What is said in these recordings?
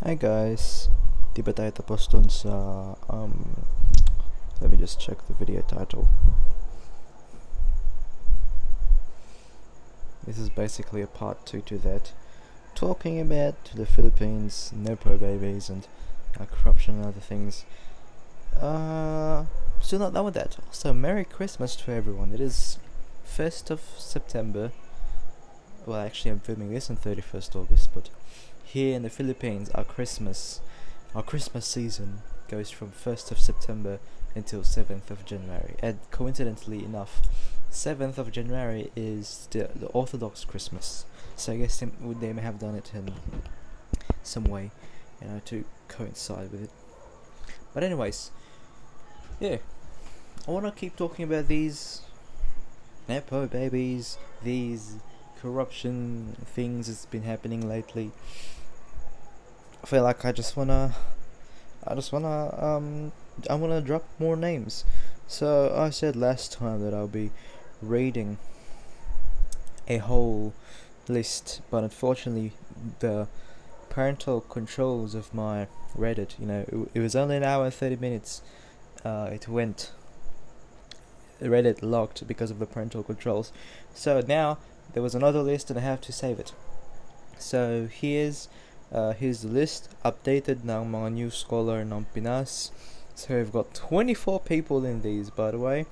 Hi guys, di ba tayo tapos dun sa, let me just check the video title. This is basically a part 2 to that, talking about the Philippines, nepo babies and corruption and other things. Still not done with that. Also, Merry Christmas to everyone. It is 1st of September. Well, actually I'm filming this on 31st August, but here in the Philippines, our Christmas season goes from 1st of September until 7th of January. And coincidentally enough, 7th of January is the Orthodox Christmas. So I guess they may have done it in some way, to coincide with it. But anyways, yeah, I want to keep talking about these nepo babies, these corruption things that's been happening lately. I feel like I wanna drop more names. So I said last time that I'll be reading a whole list, but unfortunately the parental controls of my Reddit, it was only an hour and 30 minutes. It went Reddit locked because of the parental controls. So now there was another list and I have to save it. So here's the list updated ng mga news scholar ng Pinas. So we've got 24 people in these, by the way.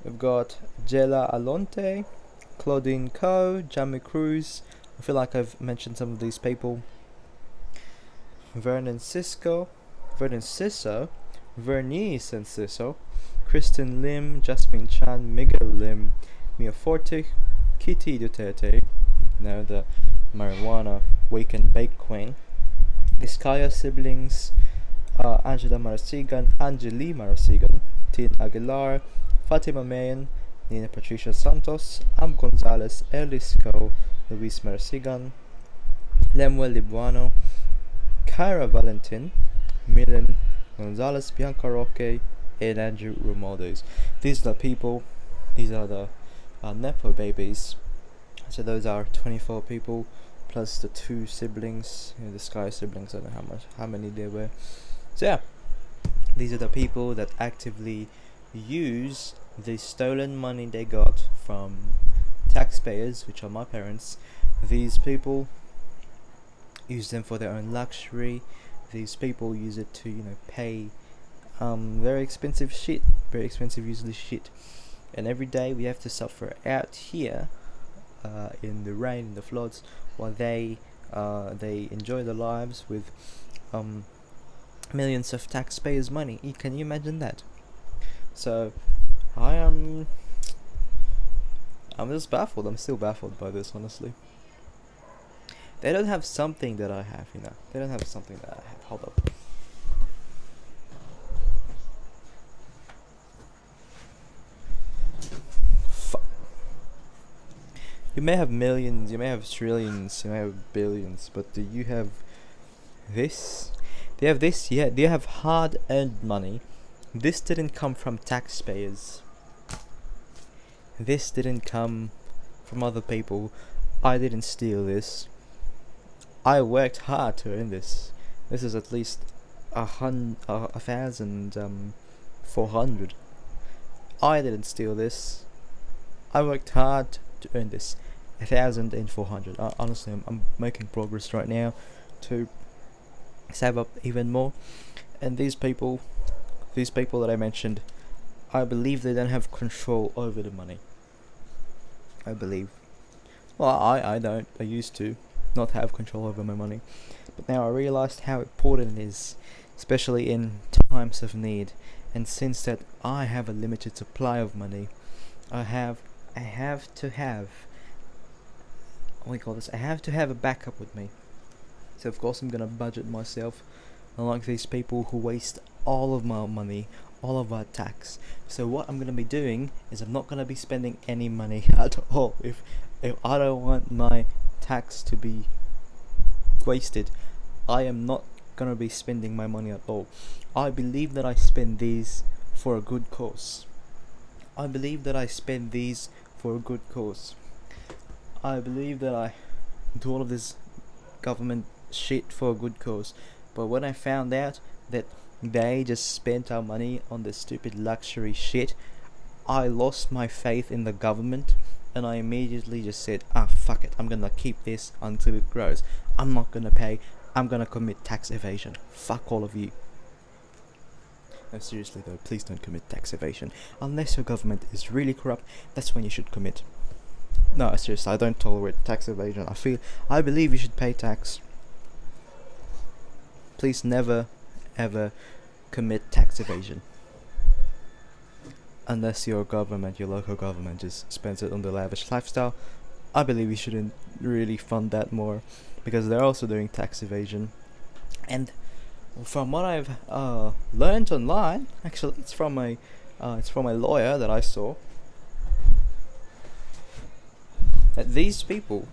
We've got Jela Alonte, Claudine Coe, Jamie Cruz. I feel like I've mentioned some of these people. Vernon Sisso, Vernice and Sisso, Kristen Lim, Jasmine Chan, Miguel Lim, Mia Forte, Kitty Duterte, the marijuana wake and bake queen, Iskaya siblings, Angeli Marasigan, Tin Aguilar, Fatima Mayan, Nina Patricia Santos, Am Gonzalez, Elisco, Luis Marasigan, Lemuel Libuano, Kyra Valentin, Milan Gonzalez, Bianca Roque, and Andrew Romaldes. These are the nepo babies. So those are 24 people plus the two siblings, the Sky siblings. I don't know how many there were. So yeah, these are the people that actively use the stolen money they got from taxpayers, which are my parents. These people use them for their own luxury. These people use it to pay very expensive usually shit, and every day we have to suffer out here in the rain, in the floods, while they enjoy their lives with millions of taxpayers' money. Can you imagine that? So I'm just baffled. I'm still baffled by this, honestly. They don't have something that I have, They don't have something that I have. Hold up. You may have millions, you may have trillions, you may have billions, but do you have this? Do you have this? Yeah. Do you have hard-earned money? This didn't come from taxpayers. This didn't come from other people. I didn't steal this. I worked hard to earn this. This is at least 1,400. I didn't steal this. I worked hard to earn this. 1,400. Honestly, I'm making progress right now to save up even more. And these people that I mentioned, I believe they don't have control over the money. I believe. Well, I don't. I used to not have control over my money, but now I realized how important it is, especially in times of need. And since that I have a limited supply of money, I have to have I have to have a backup with me. So of course I'm gonna budget myself, unlike these people who waste all of my money, all of our tax. So what I'm gonna be doing is I'm not gonna be spending any money at all. If I don't want my tax to be wasted, I am not gonna be spending my money at all. I believe that I spend these for a good cause. I believe that I spend these for a good cause. I believe that I do all of this government shit for a good cause. But when I found out that they just spent our money on this stupid luxury shit, I lost my faith in the government, and I immediately just said, fuck it, I'm gonna keep this until it grows. I'm not gonna pay, I'm gonna commit tax evasion. Fuck all of you. No, seriously though, please don't commit tax evasion. Unless your government is really corrupt, that's when you should commit. No, seriously, I don't tolerate tax evasion. I believe you should pay tax. Please never, ever commit tax evasion. Unless your local government just spends it on the lavish lifestyle. I believe you shouldn't really fund that more, because they're also doing tax evasion. And from what I've learned online, actually, it's from a lawyer that I saw, that these people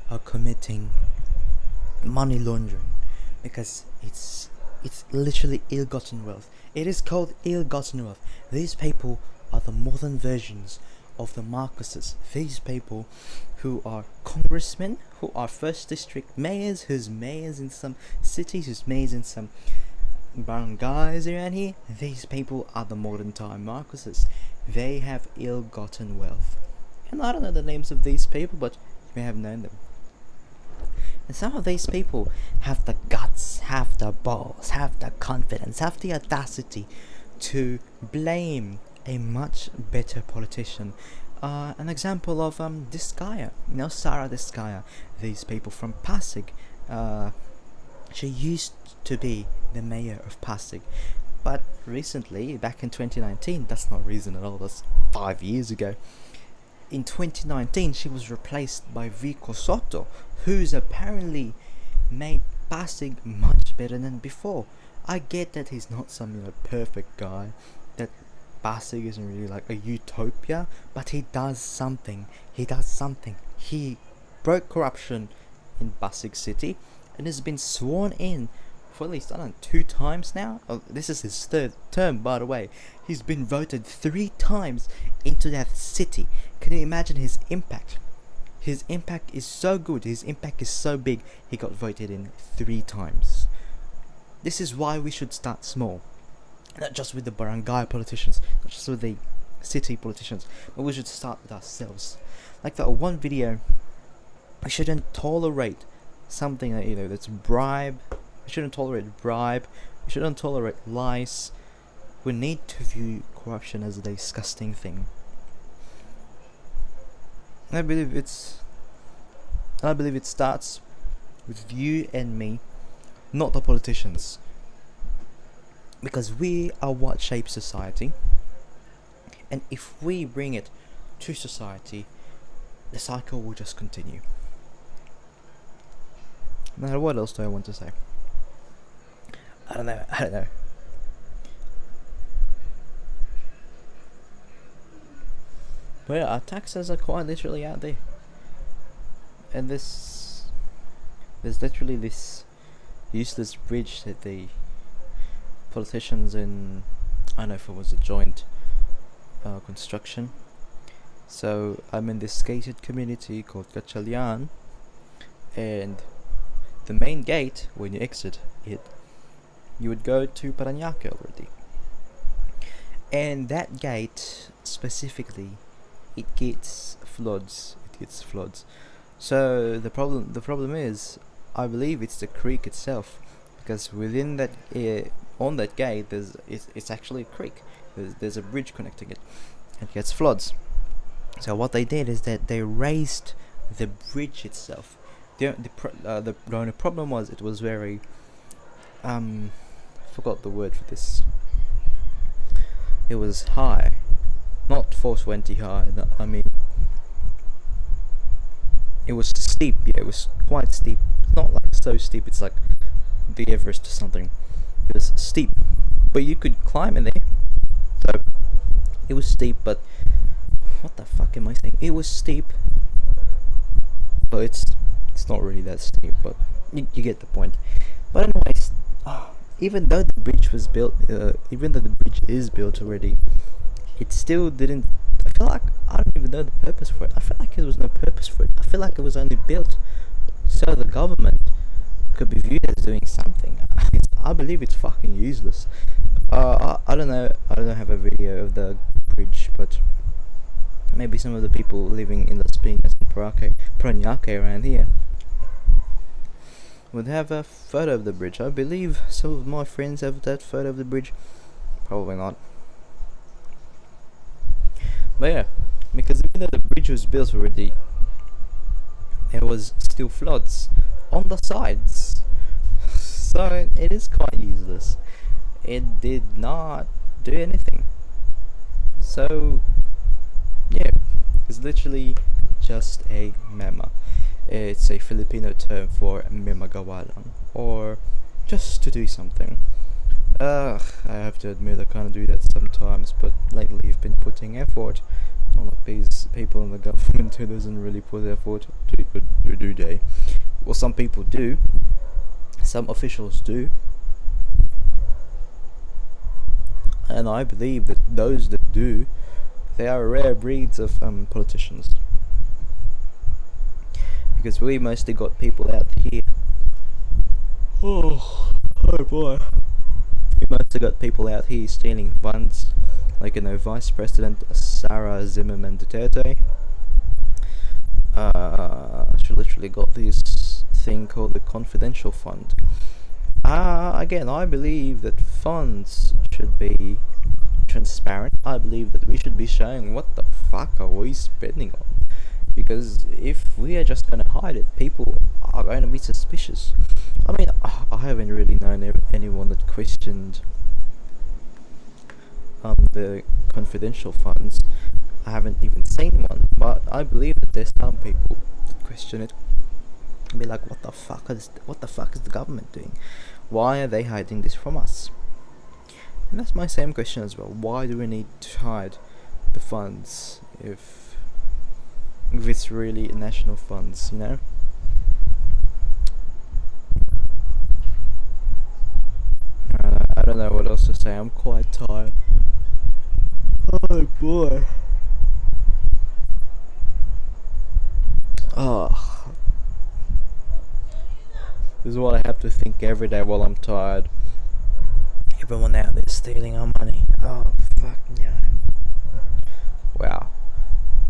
are committing money laundering, because it's literally ill-gotten wealth. It is called ill-gotten wealth. These people are the modern versions of the Marcuses. These people who are congressmen, who are first district mayors, who's mayors in some cities, who's mayors in some barangays around here. These people are the modern time Marcuses. They have ill-gotten wealth. And I don't know the names of these people, but you may have known them. And some of these people have the guts, have the balls, have the confidence, have the audacity to blame a much better politician. An example of this guy, Sarah Diskaya. These people from Pasig. She used to be the mayor of Pasig, but recently, back in 2019, that's not recent at all, that's 5 years ago. In 2019, she was replaced by Vico Soto, who's apparently made Pasig much better than before. I get that he's not some perfect guy, that Pasig isn't really like a utopia, but he does something. He broke corruption in Pasig City and has been sworn in for at least, 2 times now. This is his 3rd term, by the way. He's been voted 3 times into that city. Can you imagine his impact? His impact is so good, his impact is so big, he got voted in 3 times. This is why we should start small. Not just with the barangay politicians, not just with the city politicians, but we should start with ourselves. Like that one video, we shouldn't tolerate something that, that's bribe. We shouldn't tolerate bribe. We shouldn't tolerate lies. We need to view corruption as a disgusting thing. And I believe it starts with you and me, not the politicians. Because we are what shapes society. And if we bring it to society, the cycle will just continue. Now, what else do I want to say? I don't know. But yeah, our taxes are quite literally out there. And there's literally this useless bridge that the politicians in, I don't know if it was a joint construction. So I'm in this gated community called Gatchalian, and the main gate, when you exit it, you would go to Parañaque already. And that gate specifically, it gets floods. So the problem is, I believe it's the creek itself, because within that on that gate it's actually a creek. There's a bridge connecting it, and it gets floods. So what they did is that they raised the bridge itself. The only problem was it was very forgot the word for this. It was high, not 420 high. I mean, it was steep. Yeah, it was quite steep. It's not like so steep. It's like the Everest or something. It was steep, but you could climb in there. So it was steep, but what the fuck am I saying? It was steep, but it's not really that steep. But you get the point. But anyways, even though the bridge was built, even though the bridge is built already, it still didn't. I feel like I don't even know the purpose for it. I feel like there was no purpose for it. I feel like it was only built so the government could be viewed as doing something. I believe it's fucking useless. I don't know. I don't have a video of the bridge, but maybe some of the people living in Las Piñas and Parañaque around here would have a photo of the bridge. I believe some of my friends have that photo of the bridge. Probably not. But yeah, because even though the bridge was built already, there was still floods on the sides. So it is quite useless. It did not do anything. So yeah, it's literally just a mema. It's a Filipino term for memagawalan, or just to do something. I have to admit I kind of do that sometimes, but lately I've been putting effort. Not like these people in the government who doesn't really put effort, do they? Well, some people do. Some officials do. And I believe that those that do, they are rare breeds of politicians. Because we mostly got people out here. Oh boy. We mostly got people out here stealing funds, like Vice President Sarah Zimmerman Duterte. She literally got this thing called the confidential fund. Again, I believe that funds should be transparent. I believe that we should be showing what the fuck are we spending on. Because if we are just going to hide it, people are going to be suspicious. I mean, I haven't really known anyone that questioned the confidential funds. I haven't even seen one, but I believe that there's some people that question it and be like, what the fuck is the government doing? Why are they hiding this from us? And that's my same question as well. Why do we need to hide the funds if it's really national funds, you know? I don't know what else to say. I'm quite tired. Oh boy. Oh. This is what I have to think every day while I'm tired. Everyone out there stealing our money. Oh fuck no. Wow.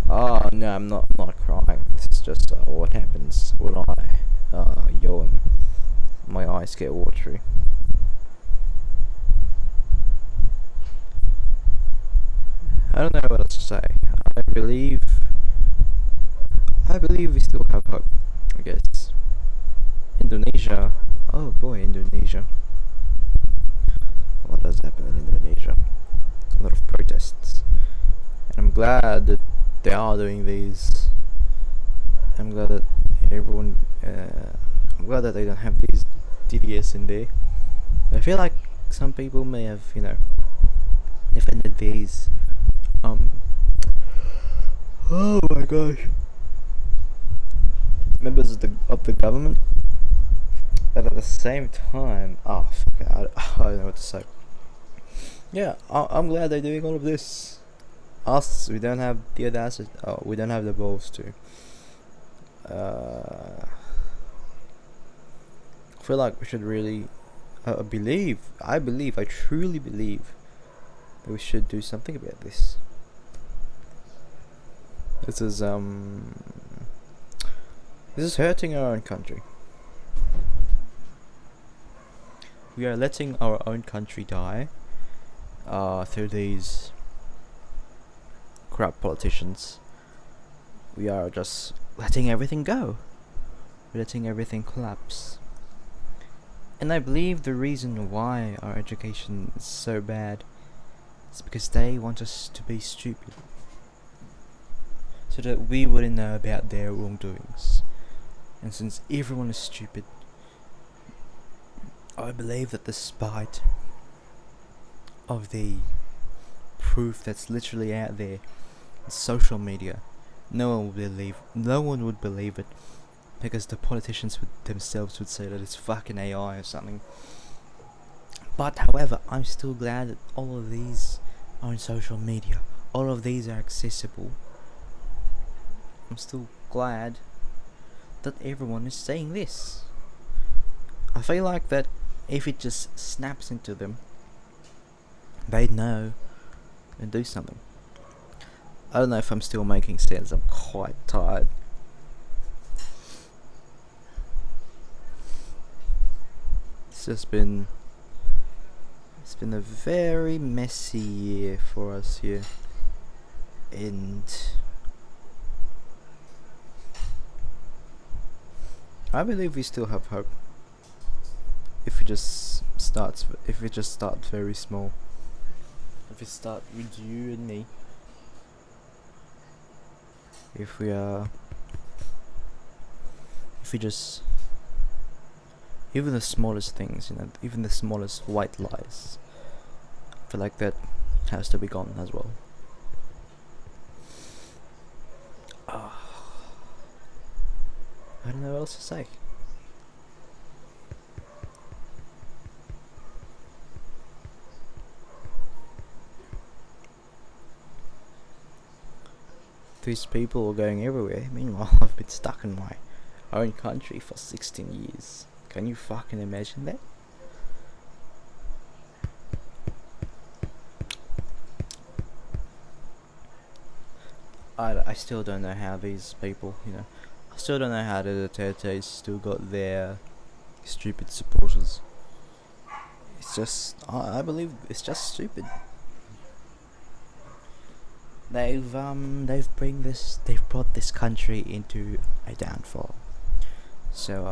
Oh no, I'm not crying. This is just what happens when I yawn. My eyes get watery. I don't know what else to say. I believe we still have hope, I guess. Indonesia. Oh boy, Indonesia. What has happened in Indonesia? A lot of protests. And I'm glad that they are doing these. I'm glad that everyone. I'm glad that they don't have these DDS in there. I feel like some people may have, defended these. Oh my gosh. Members of the government, but at the same time, I don't know what to say. Yeah, I'm glad they're doing all of this. Us, we don't have the audacity. We don't have the balls to. I feel like we should really I truly believe that we should do something about this. This is hurting our own country. We are letting our own country die through these corrupt politicians. We are just letting everything go. We're letting everything collapse. And I believe the reason why our education is so bad is because they want us to be stupid, so that we wouldn't know about their wrongdoings. And since everyone is stupid, I believe that despite of the proof that's literally out there in social media, no one would believe it, because the politicians themselves would say that it's fucking AI or something. But however, I'm still glad that all of these are on social media. All of these are accessible. I'm still glad that everyone is saying this. I feel like that if it just snaps into them, they know and do something. I don't know if I'm still making sense. I'm quite tired. It's been a very messy year for us here, and I believe we still have hope if we just start very small. If we start with you and me, if we just, even the smallest things, even the smallest white lies, I feel like that has to be gone as well. I don't know what else to say. These people are going everywhere. Meanwhile, I've been stuck in my own country for 16 years. Can you fucking imagine that? I still don't know how these people, I still don't know how the Dutertes still got their stupid supporters. It's just, I believe it's just stupid. They've brought this country into a downfall. So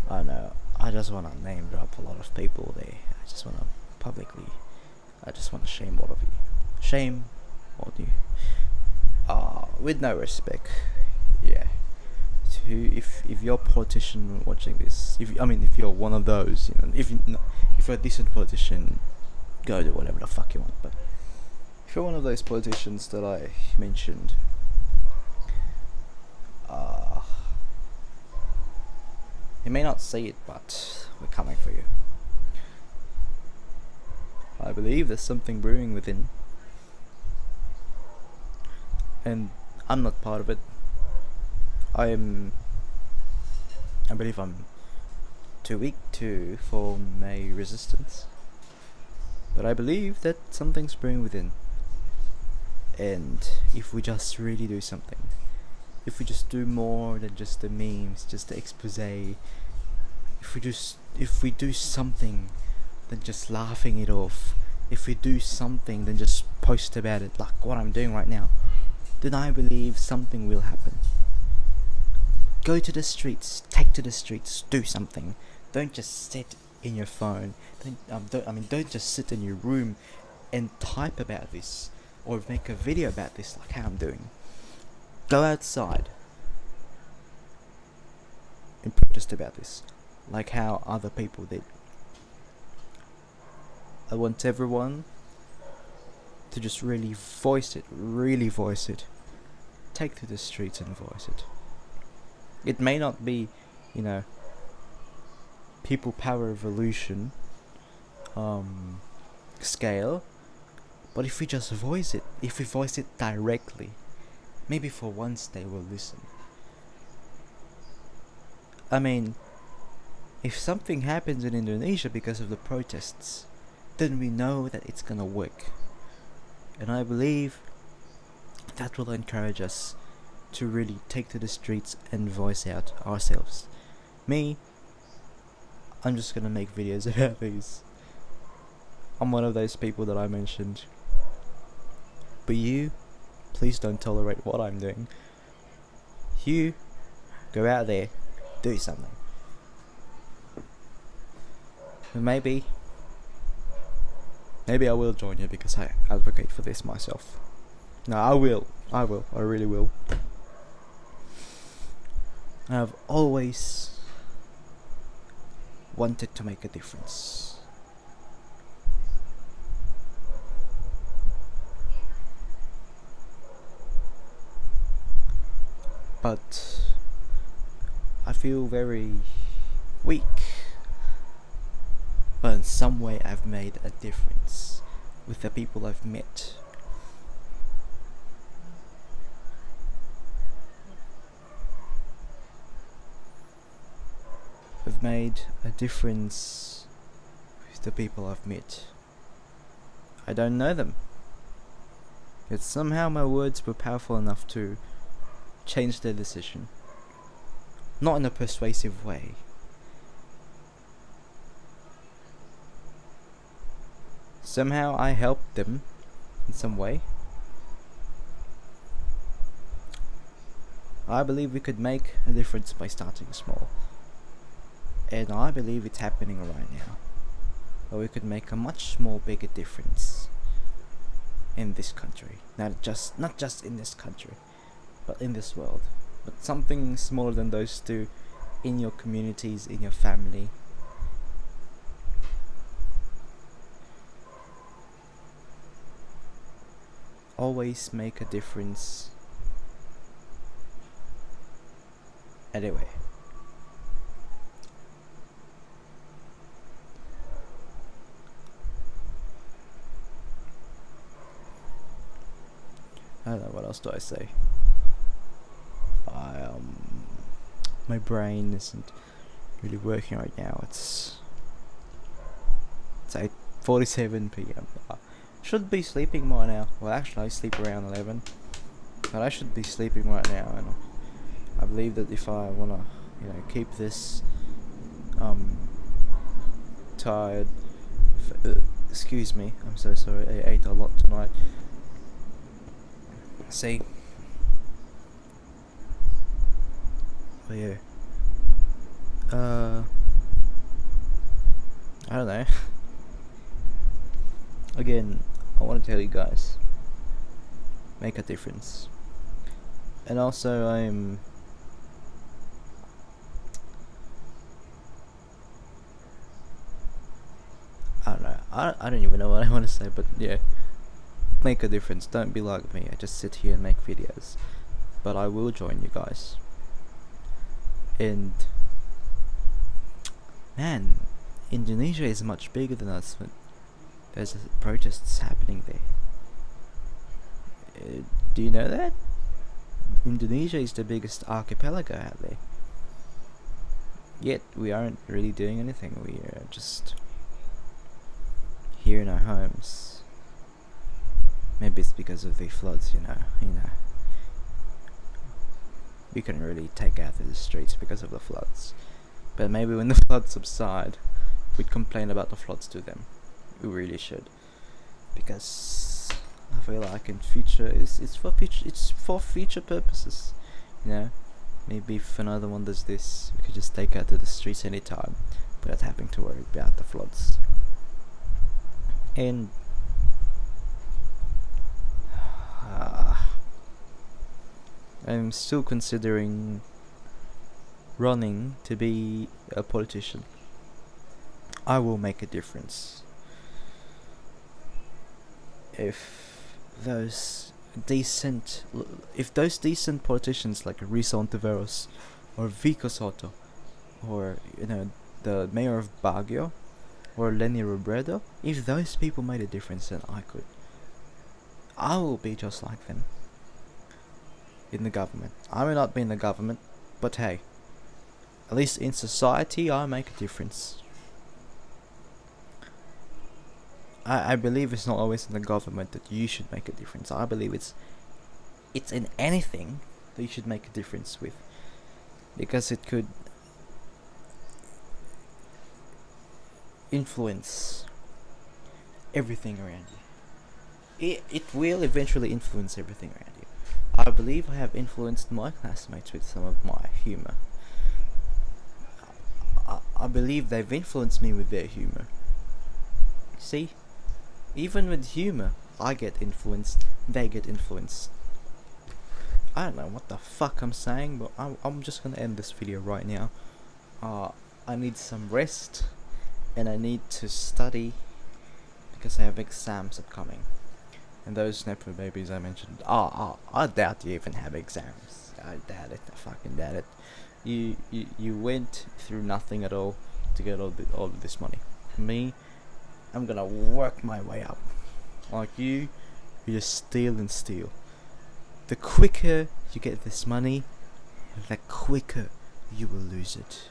I don't know. I just want to name drop a lot of people there. I just want to shame all of you. Shame all of you. With no respect. Yeah. If you're a politician watching this, if you're one of those, if you're a decent politician, go do whatever the fuck you want. But if you're one of those politicians that I mentioned, you may not see it, but we're coming for you. I believe there's something brewing within, and I'm not part of it. I believe I'm too weak to form a resistance, but I believe that something's brewing within. And if we just really do something, if we just do more than just the memes, just the expose, if we do something than just laughing it off, if we do something than just post about it like what I'm doing right now, then I believe something will happen. Go to the streets, take to the streets, do something. Don't just sit in your phone. Don't just sit in your room and type about this or make a video about this like how I'm doing. Go outside and protest about this like how other people did. I want everyone to just really voice it. Take to the streets and voice it. It may not be, people power revolution scale, but if we just voice it, if we voice it directly, maybe for once they will listen. If something happens in Indonesia because of the protests, then we know that it's gonna work. And I believe that will encourage us to really take to the streets and voice out ourselves. Me, I'm just gonna make videos about these. I'm one of those people that I mentioned. But you, please don't tolerate what I'm doing. You, go out there, do something. And maybe I will join you because I advocate for this myself. No, I will, I really will. I've always wanted to make a difference. But I feel very weak. But in some way I've made a difference with the people I've met. I've made a difference with the people I've met. I don't know them, yet somehow my words were powerful enough to change their decision. Not in a persuasive way. Somehow I helped them in some way. I believe we could make a difference by starting small. And I believe it's happening right now. But we could make a much more bigger difference in this country. Not just in this country, but in this world. But something smaller than those two in your communities, in your family. Always make a difference. Anyway. I don't know, what else do I say? My brain isn't really working right now. It's 8:47 p.m. I should be sleeping more now. Well, actually I sleep around 11. But I should be sleeping right now, and I believe that if I wanna, keep this tired, excuse me, I'm so sorry, I ate a lot tonight. See, but yeah, I don't know. Again, I want to tell you guys, make a difference. And also I don't know, I don't even know what I want to say, but yeah, make a difference. Don't be like me, I just sit here and make videos. But I will join you guys. And man, Indonesia is much bigger than us, but there's protests happening there. Do you know that? Indonesia is the biggest archipelago out there. Yet we aren't really doing anything. We are just here in our homes. Maybe it's because of the floods, you know. We couldn't really take out to the streets because of the floods. But maybe when the floods subside, we'd complain about the floods to them. We really should, because I feel like in future it's for future purposes. Maybe if another one does this, we could just take out to the streets anytime without having to worry about the floods. And I'm still considering running to be a politician. I will make a difference. If those decent politicians like Risa Ontiveros or Vico Soto, or the mayor of Baguio, or Lenny Robredo, if those people made a difference, then I will be just like them in the government. I may not be in the government, but hey, at least in society I make a difference. I believe it's not always in the government that you should make a difference. I believe it's in anything that you should make a difference with, because it could influence everything around you. It will eventually influence everything around you. I believe I have influenced my classmates with some of my humor. I believe they've influenced me with their humor. See? Even with humor, I get influenced, they get influenced. I don't know what the fuck I'm saying, but I'm just gonna end this video right now. I need some rest, and I need to study, because I have exams upcoming. And those nepo babies I mentioned, I doubt you even have exams. I doubt it, I fucking doubt it. You went through nothing at all to get all of this money. Me, I'm gonna work my way up. Like you just steal and steal. The quicker you get this money, the quicker you will lose it.